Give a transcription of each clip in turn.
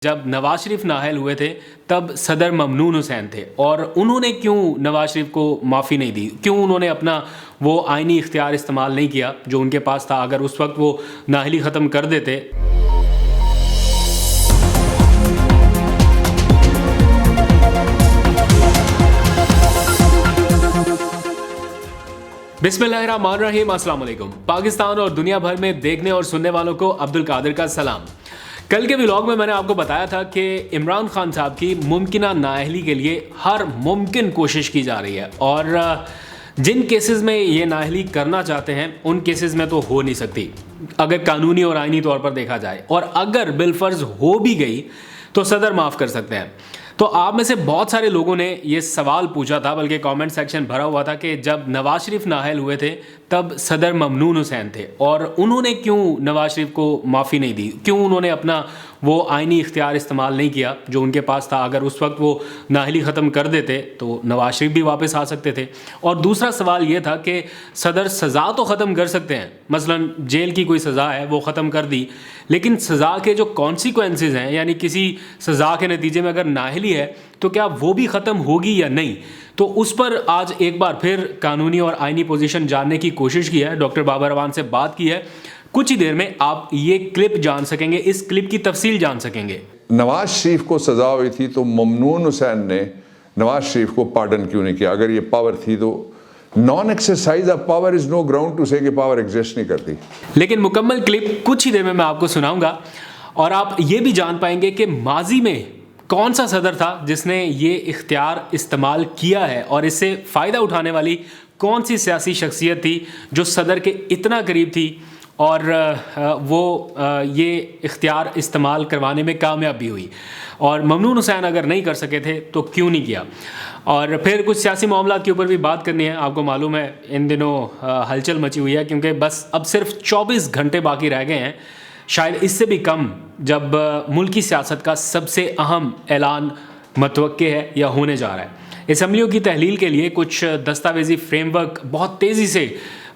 जब नवाज शरीफ नाअहल हुए थे तब सदर ममनून हुसैन थे और उन्होंने क्यों नवाज शरीफ को माफ़ी नहीं दी, क्यों उन्होंने अपना वो आइनी इख्तियार इस्तेमाल नहीं किया जो उनके पास था। अगर उस वक्त वो नाअहली ख़त्म कर देते। बिस्मिल्लाहिर्रहमानिर्रहीम, अस्सलाम वालेकुम। पाकिस्तान और दुनिया भर में देखने और सुनने वालों को अब्दुल कादिर का सलाम। कल के व्लॉग में मैंने आपको बताया था कि इमरान खान साहब की मुमकिना नाअहली के लिए हर मुमकिन कोशिश की जा रही है और जिन केसेस में ये नाअहली करना चाहते हैं उन केसेस में तो हो नहीं सकती अगर कानूनी और आइनी तौर पर देखा जाए, और अगर बिलफर्ज हो भी गई तो सदर माफ़ कर सकते हैं। तो आप में से बहुत सारे लोगों ने ये सवाल पूछा था, बल्कि कमेंट सेक्शन भरा हुआ था कि जब नवाज शरीफ नाअहल हुए थे तब सदर ममनून हुसैन थे और उन्होंने क्यों नवाज शरीफ को माफ़ी नहीं दी, क्यों उन्होंने अपना वो आइनी इख्तियार इस्तेमाल नहीं किया जो उनके पास था। अगर उस वक्त वो नाअहली ख़त्म कर देते तो नवाज शरीफ भी वापस आ सकते थे। और दूसरा सवाल ये था कि सदर सज़ा तो ख़त्म कर सकते हैं, मसलन जेल की कोई सज़ा है वो ख़त्म कर दी, लेकिन सज़ा के जो कॉन्सिक्वेंसेस हैं, यानी किसी सज़ा के नतीजे में अगर नाअहली है तो क्या वो भी ख़त्म होगी या नहीं। तो उस पर आज एक बार फिर कानूनी और आइनी पोजीशन जानने की कोशिश की है, डॉक्टर बाबर अवान से बात की है। कुछ ही देर में आप ये क्लिप जान सकेंगे, इस क्लिप की तफसील जान सकेंगे। नवाज शरीफ को सज़ा हुई थी तो ममनून हुसैन ने नवाज शरीफ को पार्डन क्यों नहीं किया? अगर ये पावर थी तो non exercise of power is no ground to say कि पावर एग्जिस्ट नहीं करती। लेकिन मुकम्मल क्लिप कुछ ही देर में मैं आपको सुनाऊंगा और आप ये भी जान पाएंगे कि माजी में कौन सा सदर था जिसने ये इख्तियार इस्तेमाल किया है और इससे फ़ायदा उठाने वाली कौन सी सियासी शख्सियत थी जो सदर के इतना करीब थी और वो ये इख्तियार इस्तेमाल करवाने में कामयाब भी हुई। और ममनून हुसैन अगर नहीं कर सके थे तो क्यों नहीं किया। और फिर कुछ सियासी मामलात के ऊपर भी बात करनी है। आपको मालूम है इन दिनों हलचल मची हुई है क्योंकि बस अब सिर्फ 24 घंटे बाकी रह गए हैं, शायद इससे भी कम, जब मुल्की सियासत का सबसे अहम ऐलान मतवक्के है या होने जा रहा है। असम्बलियों की तहलील के लिए कुछ दस्तावेजी फ्रेमवर्क बहुत तेज़ी से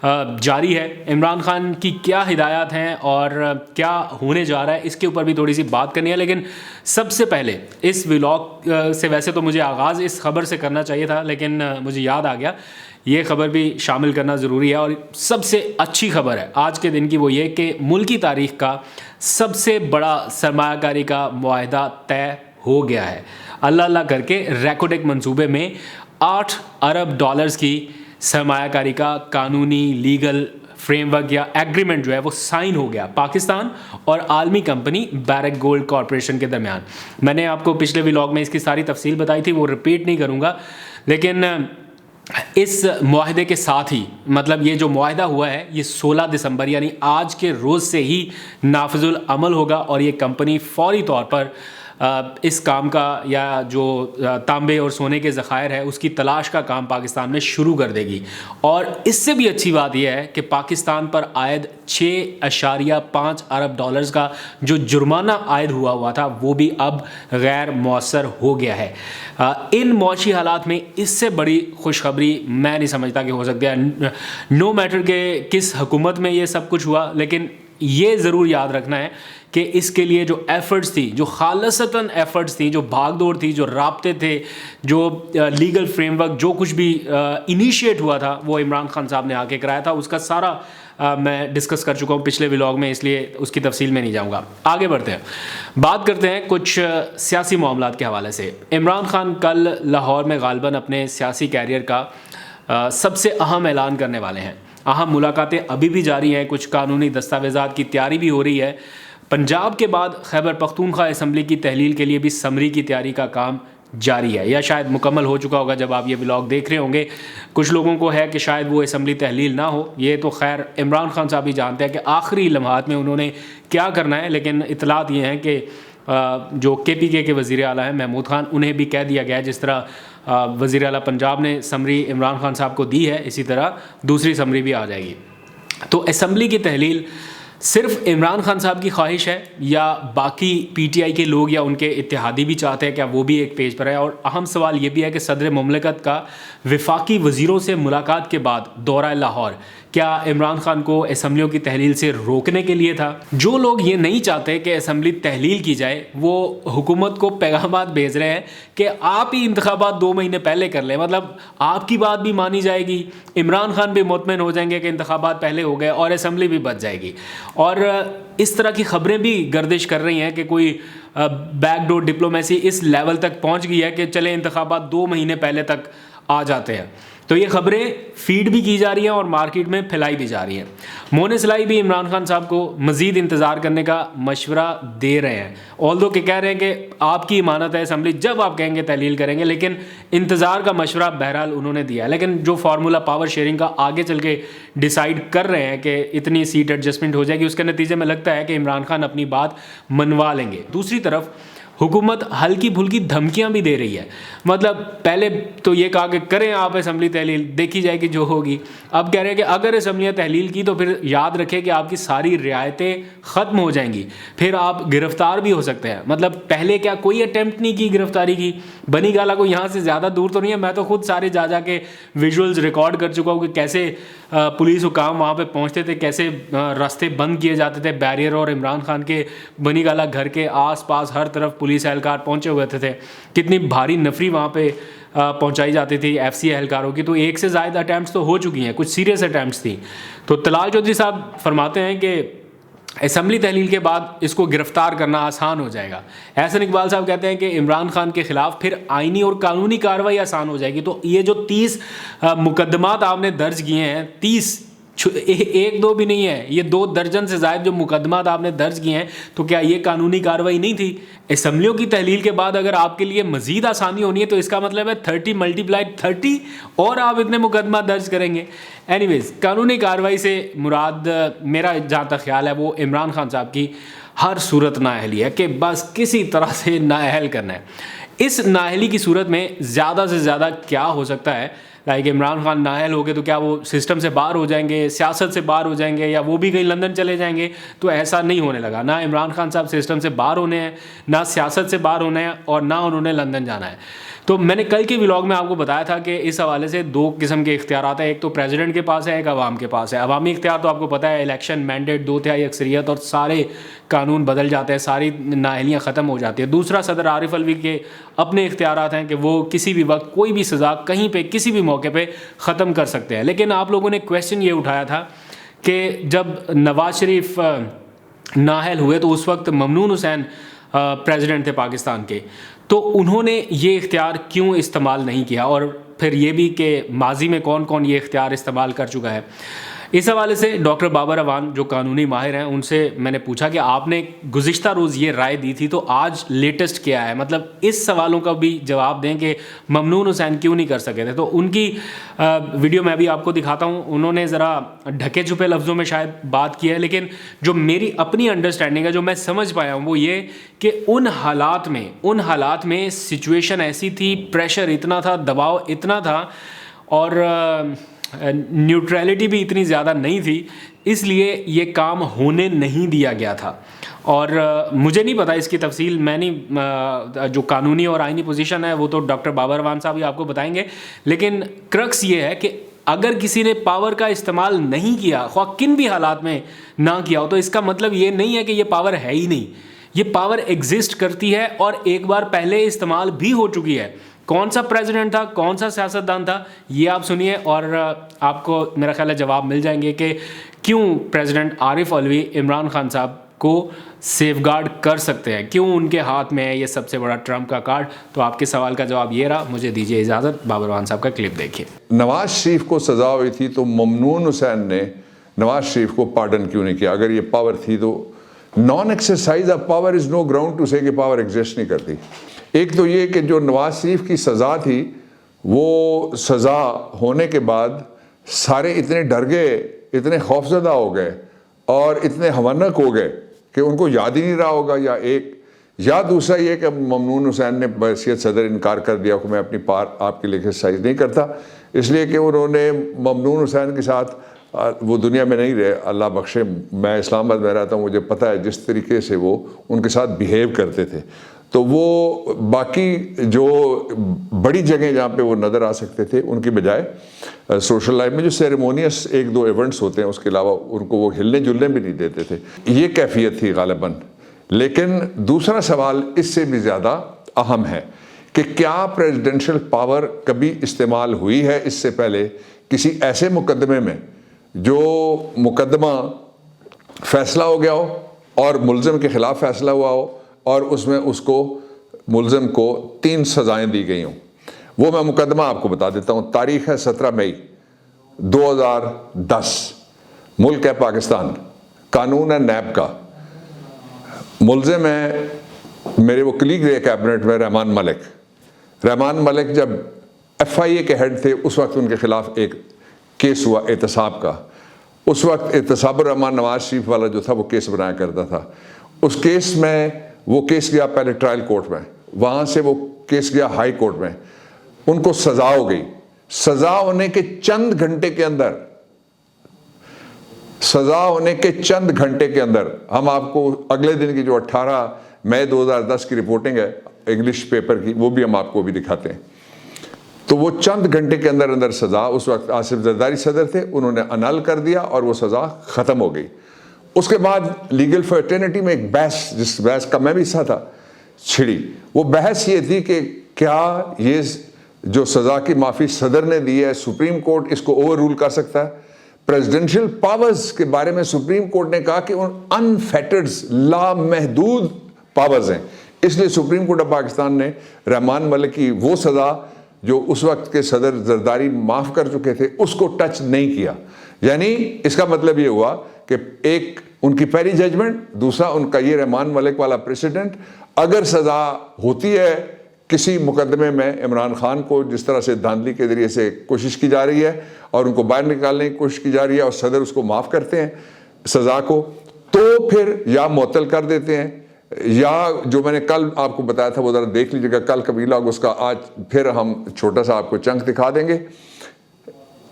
जारी है। इमरान खान की क्या हिदायत हैं और क्या होने जा रहा है, इसके ऊपर भी थोड़ी सी बात करनी है। लेकिन सबसे पहले इस व्लॉग से वैसे तो मुझे आगाज़ इस खबर से करना चाहिए था, लेकिन मुझे याद आ गया ये खबर भी शामिल करना ज़रूरी है। और सबसे अच्छी खबर है आज के दिन की वो ये कि मुल्की तारीख़ का सबसे बड़ा सरमायाकारी का मुआहदा तय हो गया है। अल्लाह अल्लाह करके रैकोटेक मंसूबे में $8 अरब की सरमायाकारी का कानूनी लीगल फ्रेमवर्क या एग्रीमेंट जो है वो साइन हो गया पाकिस्तान और आलमी कंपनी बैरक गोल्ड कॉरपोरेशन के दरमियान। मैंने आपको पिछले व्लॉग में इसकी सारी तफसील बताई थी, वो रिपीट नहीं करूँगा। लेकिन इस मुआहदे के साथ ही, मतलब ये जो मुआहदा हुआ है ये 16 दिसंबर यानी आज के रोज़ से ही नाफिजुल अमल होगा और ये कंपनी फौरी तौर पर इस काम का या जो तांबे और सोने के ज़खायर है उसकी तलाश का काम पाकिस्तान में शुरू कर देगी। और इससे भी अच्छी बात यह है कि पाकिस्तान पर आयद $6.5 अरब का जो जुर्माना आयद हुआ था वो भी अब गैर मौसर हो गया है। इन मौशी हालात में इससे बड़ी खुशखबरी मैं नहीं समझता कि हो सकती है। नो मैटर के किस हुकूमत में ये सब कुछ हुआ, लेकिन ये ज़रूर याद रखना है कि इसके लिए जो एफ़र्ट्स थी, जो खालसतन एफ़र्ट्स थी, जो भागदौड़ थी, जो राब्ते थे, जो लीगल फ्रेमवर्क, जो कुछ भी इनिशिएट हुआ था वो इमरान खान साहब ने आके कराया था। उसका सारा मैं डिस्कस कर चुका हूँ पिछले व्लॉग में, इसलिए उसकी तफसील में नहीं जाऊँगा। आगे बढ़ते हैं, बात करते हैं कुछ सियासी मामलात के हवाले से। इमरान खान कल लाहौर में गालिबन अपने सियासी कैरियर का सबसे अहम ऐलान करने वाले हैं। अहम मुलाकातें अभी भी जारी हैं, कुछ कानूनी दस्तावेज़ात की तैयारी भी हो रही है। पंजाब के बाद खैबर पख्तूनख्वा असम्बली की तहलील के लिए भी समरी की तैयारी का काम जारी है, या शायद मुकम्मल हो चुका होगा जब आप ये व्लॉग देख रहे होंगे। कुछ लोगों को है कि शायद वो असम्बली तहलील ना हो, ये तो खैर इमरान खान साहब ही जानते हैं कि आखिरी लम्हात में उन्होंने क्या करना है। लेकिन इतलात ये हैं कि जो KPK के वज़ीर आला हैं महमूद खान, उन्हें भी कह दिया गया है जिस तरह वज़ीर आला पंजाब ने समरी इमरान खान साहब को दी है, इसी तरह दूसरी समरी भी आ जाएगी। तो असम्बली की तहलील सिर्फ इमरान खान साहब की ख्वाहिश है या बाकी PTI के लोग या उनके इत्तेहादी भी चाहते हैं, क्या वो भी एक पेज पर है? और अहम सवाल ये भी है कि सदर मुमलिकत का वफाकी वज़ीरों से मुलाकात के बाद दौरा लाहौर क्या इमरान खान को असम्बलियों की तहलील से रोकने के लिए था? जो लोग ये नहीं चाहते कि असम्बली तहलील की जाए वो हुकूमत को पैगामात भेज रहे हैं कि आप ही इंतखाबात 2 महीने पहले कर लें, मतलब आपकी बात भी मानी जाएगी, इमरान खान भी मुतमईन हो जाएंगे कि इंतखाबात पहले हो गए और असम्बली भी बच जाएगी। और इस तरह की खबरें भी गर्दिश कर रही हैं कि कोई बैकडोर डिप्लोमेसी इस लेवल तक पहुंच गई है कि चले इंतखाबात 2 महीने पहले तक आ जाते हैं। तो ये खबरें फीड भी की जा रही हैं और मार्केट में फैलाई भी जा रही हैं। मोने सलाई भी इमरान खान साहब को मज़ीद इंतज़ार करने का मशवरा दे रहे हैं, ऑल्दो कि कह रहे हैं कि आपकी इमानत है असम्बली, जब आप कहेंगे तहलील करेंगे, लेकिन इंतज़ार का मशवरा बहरहाल उन्होंने दिया है। लेकिन जो फार्मूला पावर शेयरिंग का आगे चल के डिसाइड कर रहे हैं कि इतनी सीट एडजस्टमेंट हो जाएगी, उसके नतीजे में लगता है कि इमरान खान अपनी बात मनवा लेंगे। दूसरी तरफ हुकूमत हल्की फुल्की धमकियां भी दे रही है, मतलब पहले तो ये कहा कि करें आप असम्बली तहलील, देखी जाएगी जो होगी। अब कह रहे हैं कि अगर असम्बलियाँ तहलील की तो फिर याद रखें कि आपकी सारी रियायतें ख़त्म हो जाएंगी, फिर आप गिरफ्तार भी हो सकते हैं। मतलब पहले क्या कोई अटेम्प्ट नहीं की गिरफ्तारी की? बनी गाला को यहाँ से ज़्यादा दूर तो नहीं है, मैं तो खुद सारे जा के विजुअल्स रिकॉर्ड कर चुका हूँ कि कैसे पुलिस हुकाम वहाँ पे पहुँचते थे, कैसे रास्ते बंद किए जाते थे बैरियर, और इमरान खान के बनी गाला घर के आसपास हर तरफ पुलिस एहलकार पहुँचे हुए थे। कितनी भारी नफरी वहाँ पे पहुँचाई जाती थी एफसी एहलकारों की। तो 1 से ज़्यादा अटैम्प्ट्स तो हो चुकी हैं, कुछ सीरियस अटैम्प्ट्स थी। तो तलाल चौधरी साहब फरमाते हैं कि असम्बली तहलील के बाद इसको गिरफ्तार करना आसान हो जाएगा। एहसन इकबाल साहब कहते हैं कि इमरान खान के खिलाफ फिर आईनी और कानूनी कार्रवाई आसान हो जाएगी। तो ये जो 30 मुकदमात आपने दर्ज किए हैं, 30 एक दो भी नहीं है, ये 2 दर्जन से ज़ायद जो मुकदमात आपने दर्ज किए हैं, तो क्या ये कानूनी कार्रवाई नहीं थी? असम्बलियों की तहलील के बाद अगर आपके लिए मज़ीद आसानी होनी है तो इसका मतलब है 30 × 30 और आप इतने मुकदमा दर्ज करेंगे। एनीवेज, कानूनी कार्रवाई से मुराद मेरा जहाँ तक ख्याल है वो इमरान खान साहब की हर सूरत नाअहली है कि बस किसी तरह से नाअहल करना है। इस नाअहली की सूरत में ज़्यादा से ज़्यादा क्या हो सकता है, लाइक इमरान खान नाअहल हो गए तो क्या वो सिस्टम से बाहर हो जाएंगे, सियासत से बाहर हो जाएंगे, या वो भी कहीं लंदन चले जाएंगे? तो ऐसा नहीं होने लगा। ना इमरान खान साहब सिस्टम से बाहर होने हैं, ना सियासत से बाहर होने हैं, और ना उन्होंने लंदन जाना है। तो मैंने कल के व्लॉग में आपको बताया था कि इस हवाले से 2 किस्म के इख्तियारात हैं, एक तो प्रेसिडेंट के पास है, एक अवाम के पास है। अवामी इख्तियार तो आपको पता है, इलेक्शन, मैंडेट, 2/3 अक्सरियत और सारे कानून बदल जाते हैं, सारी नाअहलियाँ ख़त्म हो जाती है। दूसरा सदर आरिफ अलवी के अपने इख्तियारात हैं कि वो किसी भी वक्त कोई भी सज़ा कहीं पे किसी भी मौके पे ख़त्म कर सकते हैं। लेकिन आप लोगों ने क्वेश्चन ये उठाया था कि जब नवाज शरीफ नाअहल हुए तो उस वक्त ममनून हुसैन प्रेसिडेंट थे पाकिस्तान के, तो उन्होंने ये इख्तियार क्यों इस्तेमाल नहीं किया, और फिर ये भी कि माजी में कौन कौन ये इख्तियार इस्तेमाल कर चुका है। इस हवाले से डॉक्टर बाबर अवान जो कानूनी माहिर हैं उनसे मैंने पूछा कि आपने गुज़िश्ता रोज़ ये राय दी थी, तो आज लेटेस्ट क्या है, मतलब इस सवालों का भी जवाब दें कि ममनून हुसैन क्यों नहीं कर सके थे। तो उनकी वीडियो मैं भी आपको दिखाता हूँ। उन्होंने ज़रा ढके छुपे लफ्ज़ों में शायद बात की है, लेकिन जो मेरी अपनी अंडरस्टैंडिंग है, जो मैं समझ पाया हूँ, वो ये कि उन हालात में सिचुएशन ऐसी थी, प्रेशर इतना था, दबाव इतना था, और न्यूट्रलिटी भी इतनी ज़्यादा नहीं थी, इसलिए ये काम होने नहीं दिया गया था। और मुझे नहीं पता इसकी तफसील, मैं नहीं, जो कानूनी और आइनी पोजीशन है वो तो डॉक्टर बाबर अवान साहब ही आपको बताएंगे। लेकिन क्रक्स ये है कि अगर किसी ने पावर का इस्तेमाल नहीं किया, ख्वाह किन भी हालात में ना किया हो, तो इसका मतलब ये नहीं है कि ये पावर है ही नहीं। ये पावर एग्जिस्ट करती है और एक बार पहले इस्तेमाल भी हो चुकी है। कौन सा प्रेसिडेंट था, कौन सा सियासतदान था, ये आप सुनिए और आपको मेरा ख्याल है जवाब मिल जाएंगे कि क्यों प्रेसिडेंट आरिफ अलवी इमरान खान साहब को सेफगार्ड कर सकते हैं, क्यों उनके हाथ में है ये सबसे बड़ा ट्रम्प का कार्ड। तो आपके सवाल का जवाब ये रहा। मुझे दीजिए इजाज़त, बाबर अवान साहब का क्लिप देखिए। नवाज शरीफ को सज़ा हुई थी तो ममनून हुसैन ने नवाज शरीफ को पार्डन क्यों नहीं किया? अगर ये पावर थी तो non exercise of power is no ground to say कि पावर एग्जिस्ट नहीं करती। एक तो ये कि जो नवाज शरीफ की सज़ा थी, वो सज़ा होने के बाद सारे इतने डर गए, इतने खौफजदा हो गए और इतने हवानक हो गए कि उनको याद ही नहीं रहा होगा, या दूसरा ये कि ममनून हुसैन ने बहैसियत सदर इनकार कर दिया कि मैं अपनी पार आपके लिए एक्सरसाइज नहीं करता, इसलिए कि उन्होंने ममनून हुसैन के साथ, वो दुनिया में नहीं रहे, अल्लाह बख्शे, मैं इस्लामाबाद में रहता हूँ, मुझे पता है जिस तरीके से वो उनके साथ बिहेव करते थे। तो वो बाकी जो बड़ी जगह जहाँ पे वो नज़र आ सकते थे उनकी बजाय सोशल लाइफ में जो सेरेमोनियस एक दो इवेंट्स होते हैं उसके अलावा उनको वो हिलने जुलने भी नहीं देते थे। ये कैफियत थी गालिबन। लेकिन दूसरा सवाल इससे भी ज़्यादा अहम है कि क्या प्रेसिडेंशियल पावर कभी इस्तेमाल हुई है इससे पहले किसी ऐसे मुकदमे में जो मुकदमा फैसला हो गया हो और मुलजिम के ख़िलाफ़ फैसला हुआ हो और उसमें उसको मुलजिम को 3 सज़ाएं दी गई हों। वो मैं मुकदमा आपको बता देता हूँ। तारीख़ है 17 मई 2010। मुल्क है पाकिस्तान, कानून है नैब का। मुलजिम है मेरे वो कलीग रहे कैबिनेट में रहमान मलिक। रहमान मलिक जब FIA के हेड थे उस वक्त उनके ख़िलाफ़ एक केस हुआ एहतसाब का। उस वक्त एहतसाबुर रहमान नवाज शरीफ वाला जो था वो केस बनाया करता था। उस केस में वो केस गया पहले ट्रायल कोर्ट में, वहाँ से वो केस गया हाई कोर्ट में। उनको सज़ा हो गई। सज़ा होने के चंद घंटे के अंदर हम आपको अगले दिन की जो 18 मई 2010 की रिपोर्टिंग है इंग्लिश पेपर की वो भी हम आपको भी दिखाते हैं। तो वो चंद घंटे के अंदर अंदर सज़ा, उस वक्त आसिफ जरदारी सदर थे, उन्होंने अनल कर दिया और वो सज़ा ख़त्म हो गई। उसके बाद लीगल फर्टर्निटी में एक बहस, जिस बहस का मैं भी हिस्सा था, छिड़ी। वो बहस ये थी कि क्या ये जो सज़ा की माफ़ी सदर ने दी है सुप्रीम कोर्ट इसको ओवर रूल कर सकता है। प्रेसिडेंशियल पावर्स के बारे में सुप्रीम कोर्ट ने कहा कि उन अनफेटर्ड लामहदूद पावर्स हैं, इसलिए सुप्रीम कोर्ट ऑफ पाकिस्तान ने रहमान मलिक की वो सज़ा जो उस वक्त के सदर जरदारी माफ़ कर चुके थे उसको टच नहीं किया। यानी इसका मतलब ये हुआ कि एक उनकी पहली जजमेंट, दूसरा उनका ये रहमान मलिक वाला प्रेसिडेंट। अगर सज़ा होती है किसी मुकदमे में इमरान खान को जिस तरह से धांधली के ज़रिए से कोशिश की जा रही है और उनको बाहर निकालने की कोशिश की जा रही है और सदर उसको माफ़ करते हैं सज़ा को, तो फिर या मुअत्तल कर देते हैं या जो मैंने कल आपको बताया था वो ज़रा देख लीजिएगा, कल कबीला उसका, आज फिर हम छोटा सा आपको चंक दिखा देंगे।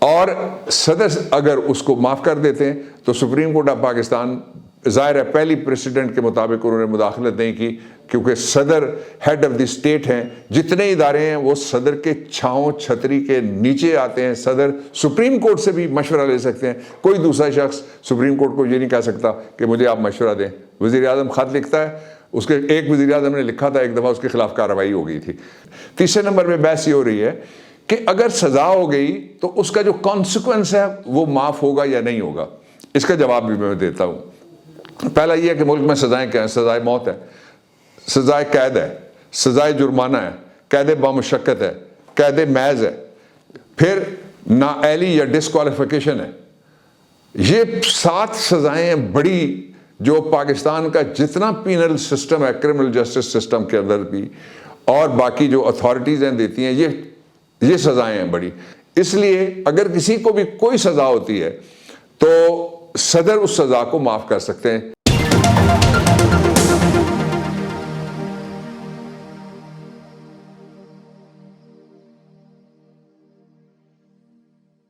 और सदर अगर उसको माफ़ कर देते हैं तो सुप्रीम कोर्ट ऑफ पाकिस्तान ज़ाहिर है पहली प्रेसिडेंट के मुताबिक उन्होंने मुदाखलत नहीं की, क्योंकि सदर हेड ऑफ द स्टेट हैं। जितने इदारे हैं वो सदर के छाँव छतरी के नीचे आते हैं। सदर सुप्रीम कोर्ट से भी मशवरा ले सकते हैं। कोई दूसरा शख्स सुप्रीम कोर्ट को ये नहीं कह सकता कि मुझे आप मशवरा दें। वज़ीर आज़म ख़त लिखता है, उसके एक वज़ीर आज़म ने लिखा था, एक दफ़ा उसके खिलाफ कार्रवाई हो गई थी। तीसरे नंबर पर बहस ये हो रही है कि अगर सज़ा हो गई तो उसका जो कॉन्सिक्वेंस है वो माफ़ होगा या नहीं होगा। इसका जवाब भी मैं देता हूँ। पहला ये है कि मुल्क में सज़ाएँ क्या हैं। सज़ाए मौत है, सज़ाए कैद है, सज़ाए जुर्माना है, कैद बामुशक्कत है, कैद मैज़ है, फिर नाअहली या डिस्क्वालिफिकेशन है। ये 7 सज़ाएँ बड़ी जो पाकिस्तान का जितना पीनल सिस्टम है, क्रिमिनल जस्टिस सिस्टम के अंदर भी और बाकी जो अथॉरिटीज़ हैं देती हैं, ये सज़ाएँ हैं बड़ी। इसलिए अगर किसी को भी कोई सज़ा होती है तो सदर उस सज़ा को माफ़ कर सकते हैं।